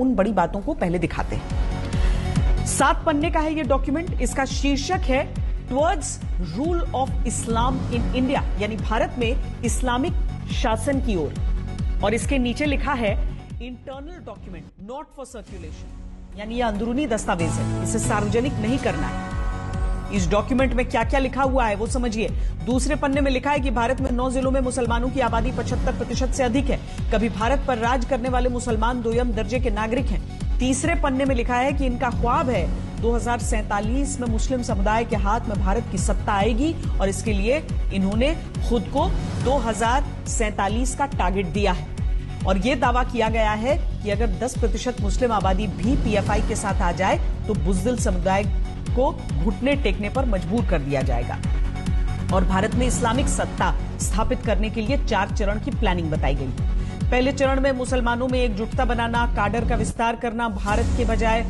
उन बड़ी बातों को पहले दिखाते हैं। 7 पन्ने का है ये डॉक्यूमेंट। इसका शीर्षक है towards rule of Islam in India, यानी भारत में इस्लामिक शासन की ओर। और इसके नीचे लिखा है internal document not for circulation, यानी यह अंदरूनी दस्तावेज है, इसे सार्वजनिक नहीं करना है। इस डॉक्यूमेंट में क्या क्या लिखा हुआ है वो समझिए। दूसरे पन्ने में लिखा है कि भारत में 9 जिलों में मुसलमानों की आबादी 75% से अधिक है। कभी भारत पर राज करने वाले मुसलमान दोयम दर्जे के नागरिक हैं। तीसरे पन्ने में लिखा है कि इनका ख्वाब है 2047 में मुस्लिम समुदाय के हाथ में भारत की सत्ता आएगी और इसके लिए इन्होंने खुद को 2047 का टारगेट दिया है। और यह दावा किया गया है कि अगर 10% मुस्लिम आबादी भी पीएफआई के साथ आ जाए तो बुज़दिल समुदाय को घुटने टेकने पर मजबूर कर दिया जाएगा। और भारत में इस्लामिक सत्ता स्थापित करने के लिए 4 चरण की प्लानिंग बताई गई। पहले चरण में मुसलमानों में एकजुटता बनाना, काडर का विस्तार करना, भारत के बजाय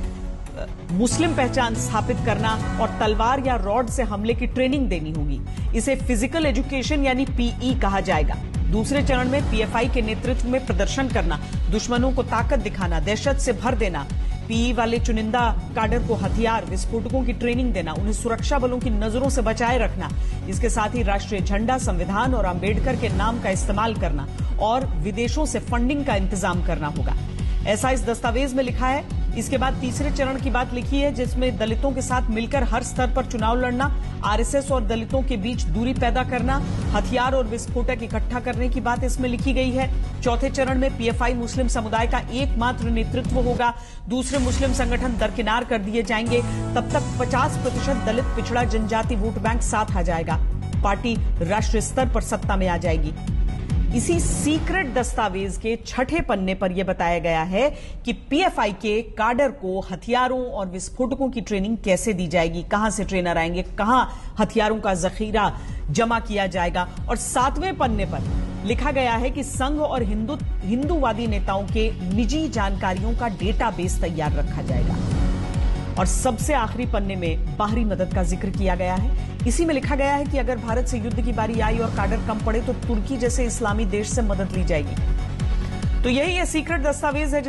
मुस्लिम पहचान स्थापित करना और तलवार या रॉड से हमले की ट्रेनिंग देनी होगी। इसे फिजिकल एजुकेशन यानी पीई कहा जाएगा। दूसरे चरण में पीएफआई के नेतृत्व में प्रदर्शन करना, दुश्मनों को ताकत दिखाना, दहशत से भर देना, पीई वाले चुनिंदा काडर को हथियार, विस्फोटकों की ट्रेनिंग देना, उन्हें सुरक्षा बलों की नजरों से बचाए रखना। इसके साथ ही राष्ट्रीय झंडा, संविधान और अंबेडकर के नाम का इस्तेमाल करना और विदेशों से फंडिंग का इंतजाम करना होगा, ऐसा इस दस्तावेज में लिखा है। इसके बाद तीसरे चरण की बात लिखी है जिसमें दलितों के साथ मिलकर हर स्तर पर चुनाव लड़ना, आरएसएस और दलितों के बीच दूरी पैदा करना, हथियार और विस्फोटक इकट्ठा करने की बात इसमें लिखी गई है। चौथे चरण में पीएफआई मुस्लिम समुदाय का एकमात्र नेतृत्व होगा, दूसरे मुस्लिम संगठन दरकिनार कर दिए जाएंगे। तब तक 50% दलित पिछड़ा जनजाति वोट बैंक साथ आ जाएगा, पार्टी राष्ट्रीय स्तर पर सत्ता में आ जाएगी। इसी सीक्रेट दस्तावेज के 6ठे पन्ने पर यह बताया गया है कि पीएफआई के काडर को हथियारों और विस्फोटकों की ट्रेनिंग कैसे दी जाएगी, कहां से ट्रेनर आएंगे, कहां हथियारों का जखीरा जमा किया जाएगा। और 7वें पन्ने पर लिखा गया है कि संघ और हिंदूवादी नेताओं के निजी जानकारियों का डेटाबेस तैयार रखा जाएगा। और सबसे आखिरी पन्ने में बाहरी मदद का जिक्र किया गया है। इसी में लिखा गया है कि अगर भारत से युद्ध की बारी आई और काडर कम पड़े तो तुर्की जैसे इस्लामी देश से मदद ली जाएगी। तो यही ये सीक्रेट दस्तावेज है